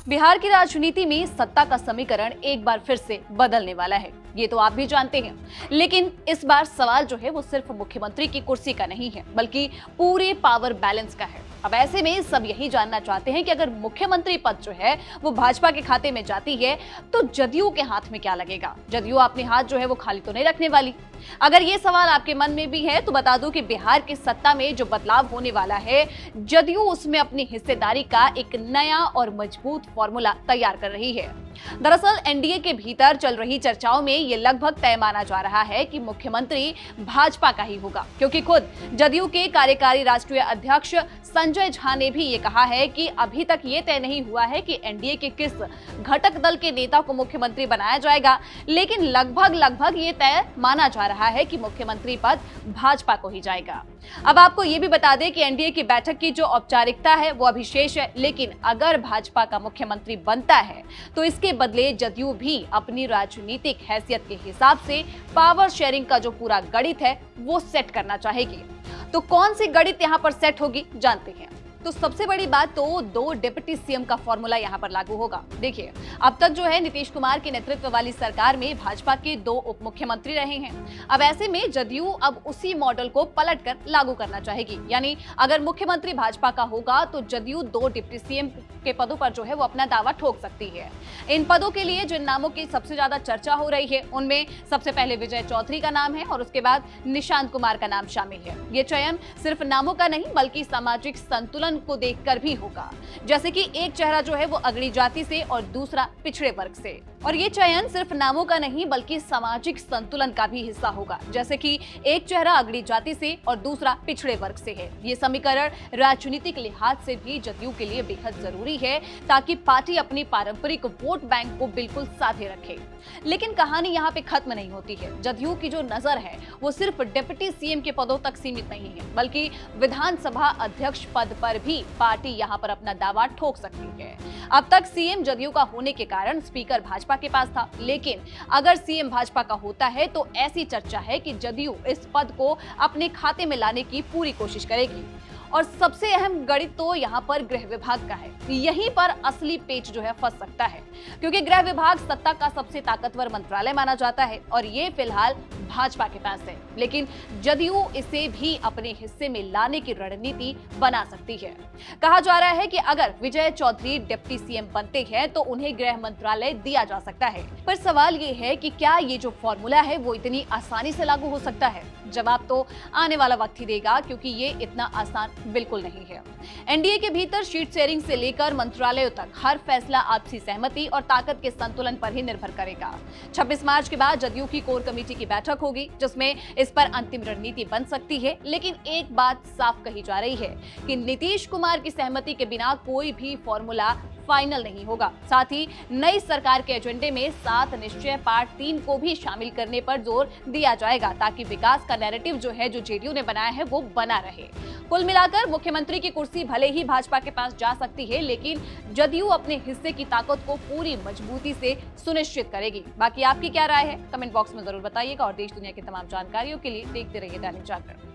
बिहार की राजनीति में सत्ता का समीकरण एक बार फिर से बदलने वाला है, ये तो आप भी जानते हैं। लेकिन इस बार सवाल जो है वो सिर्फ मुख्यमंत्री की कुर्सी का नहीं है, बल्कि पूरे पावर बैलेंस का है। अब ऐसे में सब यही जानना चाहते हैं कि अगर मुख्यमंत्री पद जो है वो भाजपा के खाते में जाती है तो जदयू के हाथ में क्या लगेगा। जदयू अपने हाथ जो है वो खाली तो नहीं रखने वाली। अगर ये सवाल आपके मन में भी है तो बता दूं कि बिहार की सत्ता में जो बदलाव होने वाला है, जदयू उसमें अपनी हिस्सेदारी का एक नया और मजबूत फॉर्मूला तैयार कर रही है। दरअसल एनडीए के भीतर चल रही चर्चाओं में ये लगभग तय माना जा रहा है कि मुख्यमंत्री भाजपा का ही होगा, क्योंकि खुद जदयू के कार्यकारी राष्ट्रीय अध्यक्ष संजय झा ने भी ये कहा है कि अभी तक ये तय नहीं हुआ है कि एनडीए के किस घटक दल के नेता को मुख्यमंत्री बनाया जाएगा, लेकिन लगभग ये तय माना जा रहा है कि मुख्यमंत्री पद भाजपा को ही जाएगा। अब आपको ये भी बता दें कि एनडीए की बैठक की जो औपचारिकता है वो अभी शेष है, लेकिन अगर भाजपा का मुख्यमंत्री बनता है तो इसके बदले जदयू भी अपनी राजनीतिक हैसियत के हिसाब से पावर शेयरिंग का जो पूरा गणित है वो सेट करना चाहेगी। तो कौन सी गणित यहाँ पर सेट होगी, जानते हैं। तो सबसे बड़ी बात तो 2 डिप्टी सीएम का फॉर्मूला यहाँ पर लागू होगा। देखिए, अब तक जो है नीतीश कुमार के नेतृत्व वाली सरकार में भाजपा के 2 उप मुख्यमंत्री रहे हैं। अब ऐसे में जदयू अब उसी मॉडल को पलटकर लागू करना चाहेगी, यानी अगर मुख्यमंत्री भाजपा का होगा तो जदयू 2 डिप्टी सीएम के पदों पर जो है वो अपना दावा ठोक सकती है। इन पदों के लिए जिन नामों की सबसे ज्यादा चर्चा हो रही है उनमें सबसे पहले विजय चौधरी का नाम है और उसके बाद निशांत कुमार का नाम शामिल है। ये चयन सिर्फ नामों का नहीं बल्कि सामाजिक संतुलन को देखकर भी होगा, जैसे कि एक चेहरा जो है वो अगड़ी जाति से और दूसरा पिछड़े वर्ग से। और ये चयन सिर्फ नामों का नहीं बल्कि सामाजिक संतुलन का भी हिस्सा होगा, जैसे कि एक चेहरा अगड़ी जाति से और दूसरा पिछड़े वर्ग से है। ये समीकरण राजनीतिक लिहाज से भी जदयू के लिए बेहद जरूरी है ताकि पार्टी अपनी पारंपरिक वोट बैंक को बिल्कुल साधे रखे। लेकिन कहानी यहाँ पे खत्म नहीं होती है। जदयू की जो नजर है वो सिर्फ डिप्टी सीएम के पदों तक सीमित नहीं है, बल्कि विधानसभा अध्यक्ष पद पर भी पार्टी यहाँ पर अपना दावा ठोक सकती है। अब तक सीएम जदयू का होने के कारण स्पीकर भाजपा के पास था, लेकिन अगर सीएम भाजपा का होता है तो ऐसी चर्चा है कि जदयू इस पद को अपने खाते में लाने की पूरी कोशिश करेगी। और सबसे अहम गणित तो यहाँ पर गृह विभाग का है। यहीं पर असली पेच जो है फंस सकता है, क्योंकि गृह विभाग सत्ता का सबसे ताकतवर मंत्रालय माना जाता है और ये फिलहाल भाजपा के पास है, लेकिन जदयू इसे भी अपने हिस्से में लाने की रणनीति बना सकती है। कहा जा रहा है कि अगर विजय चौधरी डिप्टी सीएम बनते हैं तो उन्हें गृह मंत्रालय दिया जा सकता है। पर सवाल ये है कि क्या ये जो फॉर्मूला है वो इतनी आसानी से लागू हो सकता है? जवाब तो आने वाला वक्त ही देगा, क्योंकि ये इतना आसान बिल्कुल नहीं है। एनडीए के भीतर सीट शेयरिंग से लेकर मंत्रालयों तक हर फैसला आपसी सहमति और ताकत के संतुलन पर ही निर्भर करेगा। 26 मार्च के बाद जदयू की कोर कमेटी की बैठक होगी, जिसमें इस पर अंतिम रणनीति बन सकती है। लेकिन एक बात साफ कही जा रही है कि नीतीश कुमार की सहमति के बिना कोई भी फॉर्मूला फाइनल नहीं होगा। साथ ही नई सरकार के एजेंडे में 7 निश्चय पार्ट 3 को भी शामिल करने पर जोर दिया जाएगा, ताकि विकास का नैरेटिव जो है जो जेडीयू ने बनाया है वो बना रहे। कुल मिलाकर मुख्यमंत्री की कुर्सी भले ही भाजपा के पास जा सकती है, लेकिन जदयू अपने हिस्से की ताकत को पूरी मजबूती से सुनिश्चित करेगी। बाकी आपकी क्या राय है, कमेंट बॉक्स में जरूर बताइएगा और देश दुनिया की तमाम जानकारियों के लिए देखते रहिए दैनिक जागरण।